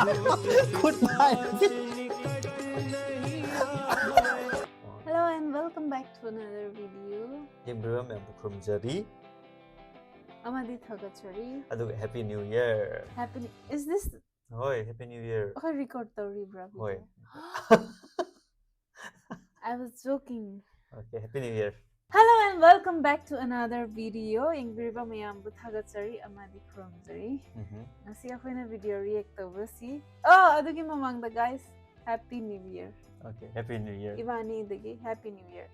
Goodbye. Hello and welcome back to another video. Yembram and Bukrumjari. Amadi Thagachari. Happy New Year. Is this? Hoi, Happy New Year. Okay, record the rebra. Hoi. I was joking. Okay, Happy New Year. Hello and welcome back to another video. Ingriba mayam Thagachari Amadi Krumjari. Nasi akoina video react tawasi. Oh, adugi mamang the guys. Happy New Year. Okay, Happy New Year. Ivani dagi Happy New Year.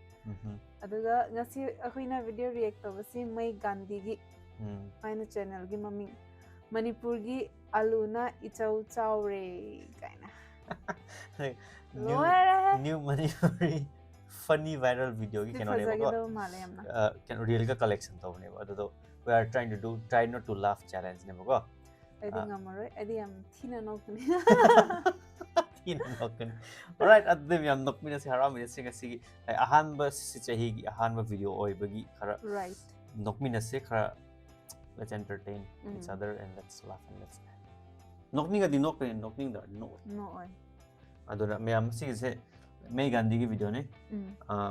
Aduga nasi akoina video react tawasi may Gandhi gi. Maina channel gi mami Manipuri gi aluna ichau chaure kaina. New Manipuri funny viral video ki can real ka collection to ne ba do we are trying to try not to laugh challenge ne ba I think amaro adi am thina nokne thina nokne alright at them yam nokmina si haram si ngasi ahanba si chahi gi ahanba video oi bagi khara right nokmina se khara let's entertain each other and let's laugh and let's nokning adi nokning da no oi aduna me am si se May Gandhi ki video ne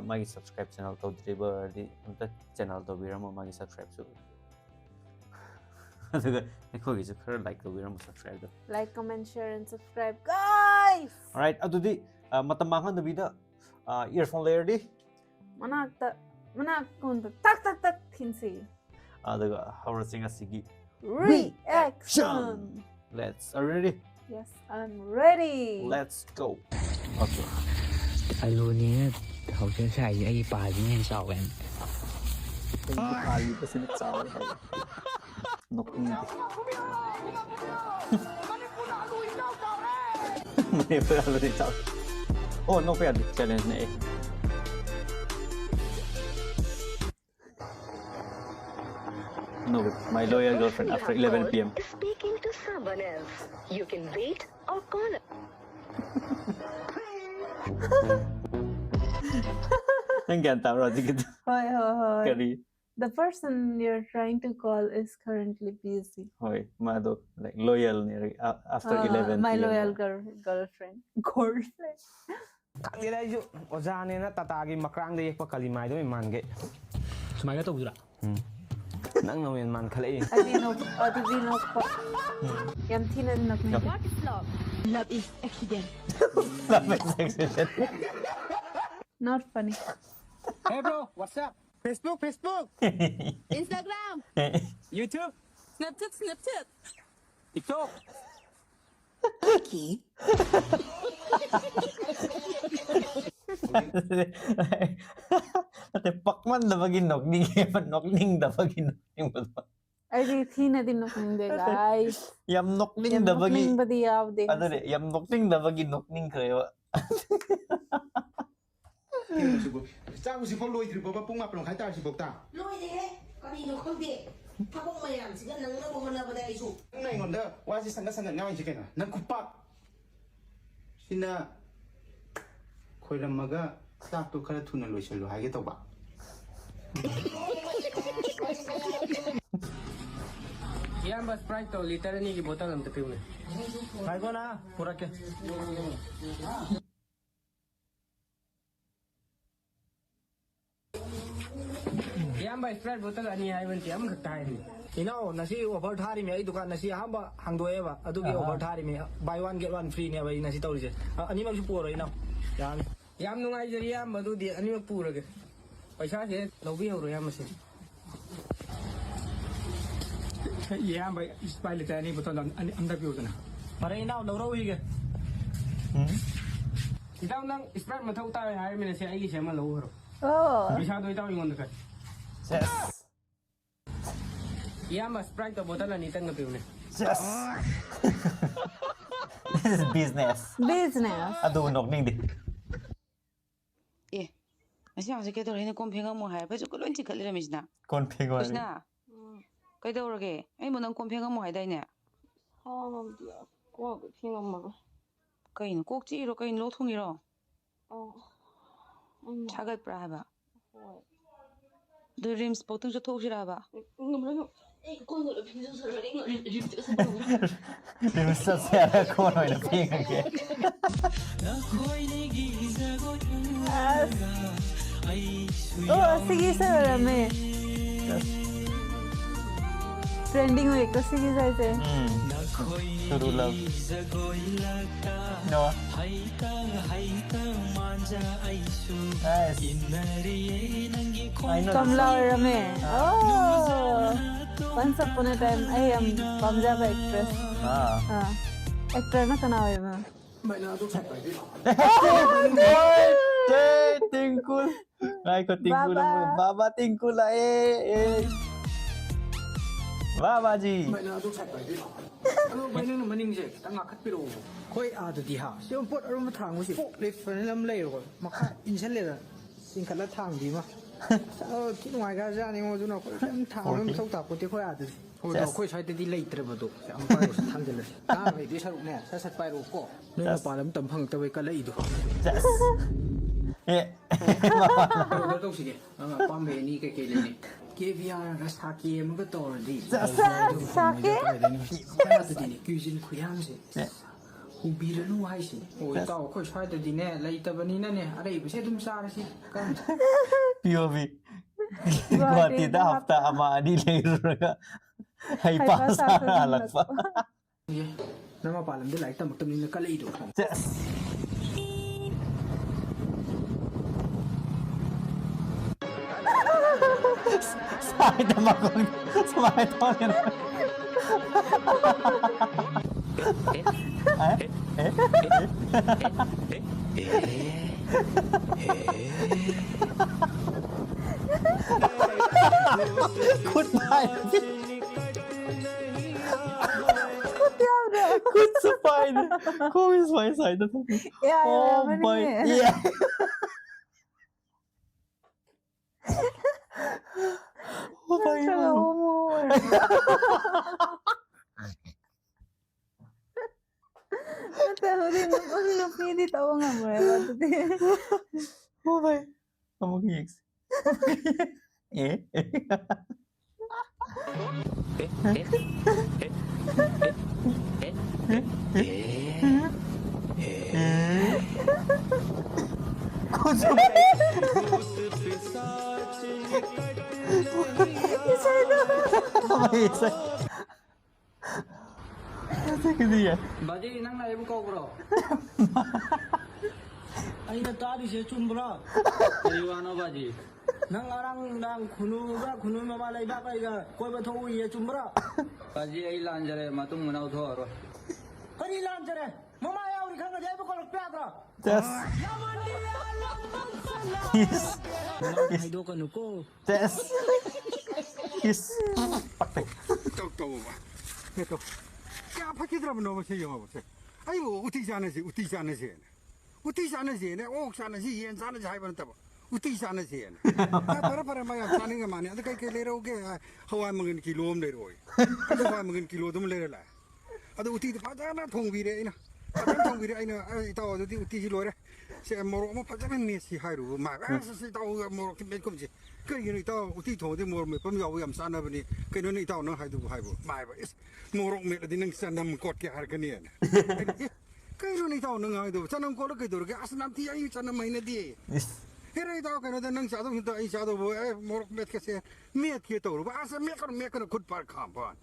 magi subscribe channel to driver di unta channel to biramo magi subscribe so aduga ekho gi khara like to biramo subscribe do like comment share and subscribe guys alright adudi matam mangan da vida earphone layer di manak kun tak thinsi aduga how sing asigi reaction are you ready yes I'm ready let's go okay ไอ้รูนี้เขาเชื่อใช่ไอ้ปลาที่เห็นเสากัน Ali kasi nagsawa tayo. Noking. Manipuri alo din tao. Oh, no pwede. Challenge na eh. No, my loyal girlfriend after 11 p.m. Speaking to someone else. You can wait or call it. Nandiyan tao gitu. Hoi. Kari. The person you're trying to call is currently busy. Hoi, mado like loyal ni after 11 p.m. My loyal girlfriend. Kang nila yung ozane na tatagi makrang da yek pa kalimay do man ge. Sumaya to bura. Nang nawin man khalai. Adino pa. Yam thinan nak ni. What is love? Love is accident. Love is accident. Not funny. Hey bro, what's up? Facebook. Instagram. YouTube. Snapchat. TikTok. Cookie. Ate pakman da bagin nokning da bagin I think din nokning de guys. Yam nokning da bagin. Nokning ba di yaw de. Ano de yam nokning da bagin nokning kayo. Cha si phong lôi thì bố bung mập lòng khai ta si bộc ta. Lôi thế, có đi được không đi? Thằng bông mày làm chỉ cần nắng nó bông nó đây chủ. Này ngon đó, qua si sang nhau chỉ cái nào, nắng cúp bạc. Xin na, khôi làm maga, ta tu khai thu năn lôi xel lôi hai cái tàu bạc. Yan ba Sprite to liter ni ki botol am tapiw ne. Kai ko na, pura ke. Yan ba Sprite botol ani ai ban ti am khatai ni. Ino nasi over thari me ai dukan nasi hamba hangdoe ba adu ki over thari me buy one get one free ne ba nasi tawri je. Ani ma su puro ino. Yam nungai jeri yam ba du di ani ma pura ke. Paisa se lobi ho ro yam se. Yeah, but it's probably tiny, but I'm the beauty. But I know no row here. You don't know, it's probably my total. I mean, I say, I am a lower. Oh. We shall do it on the cut. Yes. Yeah, my sprite the bottle and eating the beauty. Yes. This is business. Ado nokning di. Eh, masih masih kita orang ini kompeng kamu hai, pasal kau lonci kali lah misna. Konfig wali. Misna. Kau tahu orang ke? Ay mo nang kompeng kamu hai dah ni. Oh, dia. Kau tinggal maga. Kain, kau ciri kain lot hungi ro. Oh. Cagai berapa? The rims potong je tahu siapa? Cuando lo pienso solo vengo a decirte eso. นี่มันเสียแล้วโคตรหน่อยนะเพลงกันแก sige sa rame trending hoy ko sige jaise True love no nice I know Kamla rame oh once upon a time I am Punjab actress actor na kanaw yun Vậy là tôi sạch phải đi. Ôi, Tingkul. Ai có Tingkul không? Baba Tingkul là Baba gì? Vậy là tôi sạch phải đi. Vậy nên là mình nhìn gì? Ta ngạc khát biểu. Khôi à từ đi hả? Siêu bột ở một thằng gì? Phụ lịch phần lâm lầy rồi. Mà khát in chân lên là xin khát là thằng gì mà? Cái ngoài ra này mà chúng nó thằng nó sâu tạp của tiếng khôi à từ. Hồi đó khôi xoay tới đi lấy từ vào tụ. Sẽ ông quay thằng gìเลย. Ta phải đi sao nè? Sẽ sạch bay rồi cổ. Nên là bà lắm tầm phẳng tới với cái lấy được. Tôi đâu gì? Ba mẹ ni cái này này. Cái việc là sake mà cái tổ đi. sake Khoai từ đi cứu sinh khuyên gì. Hùng bì nó hay gì. Ôi tao khôi xoay từ đi nè lấy từ bên này nè. Ở đây phải đúng sao đấy chứ. POV. Gua tidak hafta ama di leher. Hai pasar alat pa. Nama palam dia like tam ni kali itu. Sai tamakon. Samay tawagan. Goodbye. Good spider. Come is my side. Oh my. Yeah. Oh my God. Oh my. Kamu gigs. Eh? Baji nang na ibu kau bro. Aina tadi saya cumbra. Iwana baji. Nang orang nang kunu mama lai ba kai ga koi ba thau ye cumbra. Baji ai lanjare matung munau tho ro. Kari lanjare mama ya uri khanga jai ba ko pyadra. Yes. Yes. Ai do kanu ko. Yes. Yes. Pakai. Tahu ba. Betul. Kaya apa kita benar macam yang apa? Ayo uti sana sih. Uti sana sih. Oh sana sih. Yang sana sih. Hai benar tak? Uti sana sih. Para macam sana ni mana? Ada kayak lera oke. Hawa mungkin kilo om lera. Ada hawa mungkin kilo tu lera lah. Ada uti tu pada na thong bire ina. Pada thong bire ina. Tahu uti si lora. Saya morok mau pada ni si hai ru. Mak saya tahu morok kita macam je. Kaya ni tahu uti thong tu morok me pemjauh yang sana bini. Kaya ni tahu nak hai tu hai bu. Mai ba. Morok me ada nang sana mengkot ke harga ni. Kaya ni tahu nang hai tu. Sana mengkot ke tu. Kaya asal nanti ayu sana main dia. Hera tahu kaya nang satu kita ayu satu bu. Morok me ke se me ke tu. Asal me kan kut par kampan.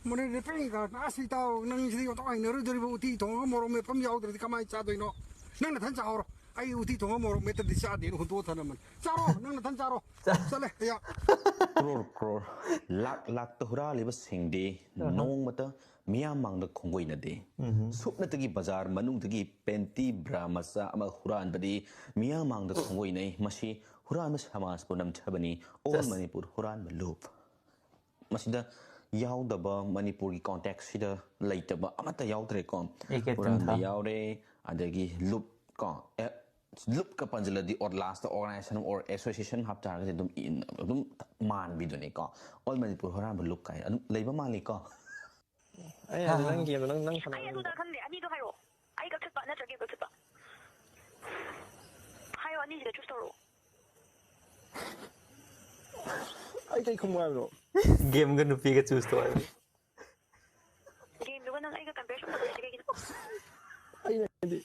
Mana ni pengkar. Asal tahu nang sini tahu ayu nuru dari uti thong morok me pemjauh dari kamai satu ino. Nang nathan cahor. Ayu uti thong morok me tadi satu ino untuk thanaman. Cahor nang nathan cahor. Sale ya. Crore lak tuhra lebas hingde nong mata miya mang da khongoi na de sup na tagi bazar manung tagi penti bra masa ama huran badi miya mang da khongoi nei masi huran mas hamas punam chabani all manipur huran malup masida yaw da ba manipur gi context sida later ba amata yaw tre kom huran da yaw re adagi loop ko look ka panjala di or last organization or association hap tar ga dum man bi doni ko all manipur horan bu look kai leiba mali ko ai nang game nang khana ai du da kan le ani do hayo ai ga chpa na chage ga chpa hayo ani je chu ro ꯑꯩ ꯀꯩ ꯈꯨꯝꯃꯨ ꯍꯥꯏꯕꯅꯣ ꯒꯦꯝꯒ ꯅꯨꯄꯤꯒ ꯆꯨꯁ ꯇꯧ ꯍꯥꯏꯕ ꯒꯦꯝꯗꯨꯒ ꯅꯪ ꯑꯩꯒ compare ꯁꯨꯝ ꯇꯧꯔꯤꯁꯤ ꯀꯩꯒꯤꯅꯣ ꯑꯩꯅ ꯍꯥꯏꯗꯤ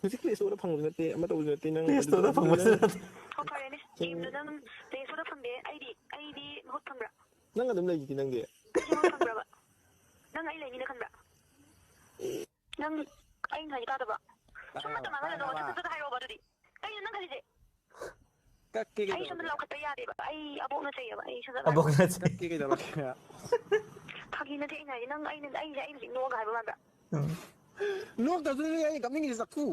ꯍꯧꯖꯤꯛ ꯄ꯭ꯂꯦ ꯁ꯭ꯇꯣꯔꯗ ꯐꯪꯕꯁꯨ ꯅꯠꯇꯦ ꯑꯃ ꯇꯧꯕꯁꯨ ꯅꯠꯇꯦ ꯅꯪ ꯇꯦꯁꯇꯣꯗ ꯐꯪꯕꯁꯨ ꯅꯪ ꯅꯠꯇꯦ ꯍꯣ ꯐꯔꯦꯅꯦ ꯒꯦꯝꯗꯣ ꯅꯪ ꯄ꯭ꯂꯦ ꯁ꯭ꯇꯣꯔꯗ ꯐꯪꯗꯦ ꯑꯩꯗꯤ ꯃꯍꯨꯠ ꯐꯪꯕ꯭ꯔꯥ ꯅꯪ ꯑꯗꯨꯝ ꯂꯩꯁꯤꯗꯤ ꯅꯪꯗꯤ ꯑꯩꯁꯦ ꯃꯍꯨꯠ ꯐꯪꯕ꯭ꯔꯕ ꯅꯪ ꯑꯩ ꯂꯩꯅꯤꯅ ꯈꯟꯕ꯭ꯔꯥ ꯅꯪ ꯑꯩꯅ ꯍꯥꯏꯗꯤ ꯇꯥꯗꯕ ꯁꯨꯝ ꯃꯇꯝ ꯃꯥꯡꯍꯜꯂꯅꯣ ꯁꯠ ꯍꯥꯏꯔꯛꯑꯣꯕ ꯑꯗꯨꯗꯤ ꯀꯩꯅꯣ ꯅꯪ ꯈꯜꯂꯤꯁꯦ ꯀꯛꯀꯦ ꯑꯩ ꯁꯣꯝꯗ ꯂꯧꯈꯠꯄ ꯌꯥꯗꯦꯕ ꯑꯩ ꯑꯕꯣꯛꯅ ꯆꯩꯌꯦꯕ ꯑꯩ ꯁꯠ ꯑꯕꯣꯛ ꯍꯥꯏꯔꯛꯑꯣ ꯅꯠꯇꯦ ꯀꯛꯀꯦ ꯀꯩꯗꯧꯔꯒꯦ ꯐꯥꯒꯤ ꯅꯠꯇꯦ ꯑꯩꯅ ꯍꯥꯏꯗꯤ ꯅꯪ ꯑꯩꯁꯦ ꯍꯧꯖꯤꯛ ꯅꯣꯛꯑꯒ ꯍꯥꯏꯕ ꯃꯥꯟꯕ꯭ꯔꯥ ꯅꯣꯛꯇꯕꯗꯨꯅꯦ ꯑꯩ ꯀꯞꯅꯤꯡꯉꯤꯁꯦ ꯆꯐꯨ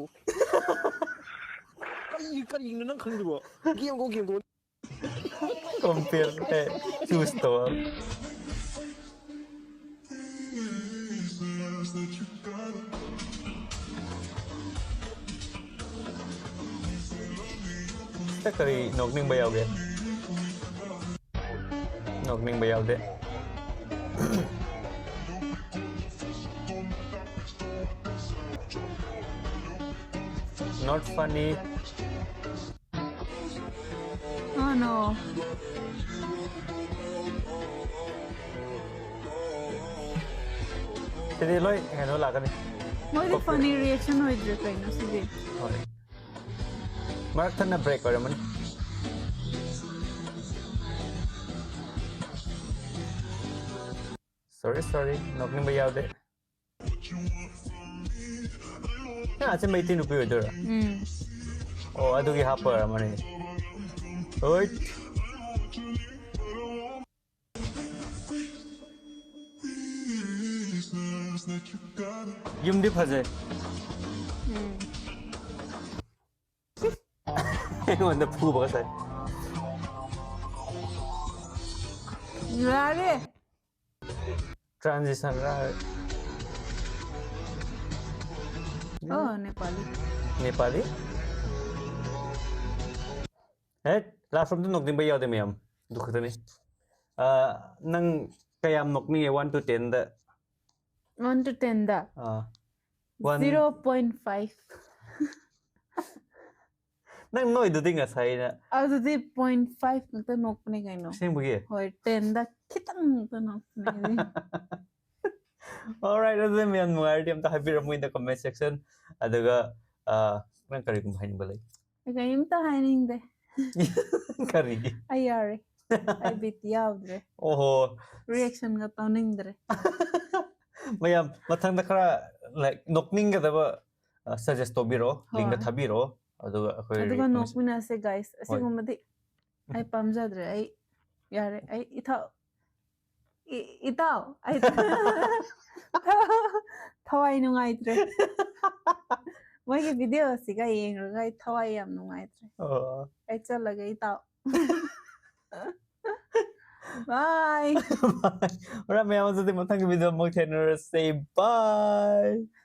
ꯀꯔꯤꯅꯣ ꯅꯪ ꯈꯪꯗ꯭ꯔꯤꯕꯣ ꯒꯦꯝꯒꯣ compare choose to ta kari nokning ba yawge nokning ba yawde not funny Oh no. Jadi loi kano la kani What the funny reaction with the kind of CD? Mark thana break ore mani sorry nokning ba yawde na ase mai tinu pi odora oh adugi happer mani oi yumdi phaje on the poo ba sai Rare. transition ra Oh, Nepali. Nepali last from the nokning ba yawde miyam dukhtani nang kayam nokning 1 to 10 da 1 to 10 da. 0.5. nang noi du dinga sai na Adudi 0.5 ngata nokpne kaino. singbugi Hoi 10 da kitang ngata nokpne. Alright, that's me and Muardi. I'm happy to in the comment section. Adaga, nang kari kung hain balay. Ika yung tahaning de. Kari. Ayari. Ay bit yawdre. Oh. Reaction nga tawning dre. Mayam, matang na kara like nokning ka daba suggest to biro, link na thabiro. Aduga nokmina se guys. Asi gumadi. Ay pamjadre. Ay yare. Ay itaw. Itaw. Ay thawai nungaitre. Mogi video siga yengraga ay thawai yam nungaitre. Ay chalaga itaw. Bye. Bye. Alright, mayam sa di matang video mo tenor say bye.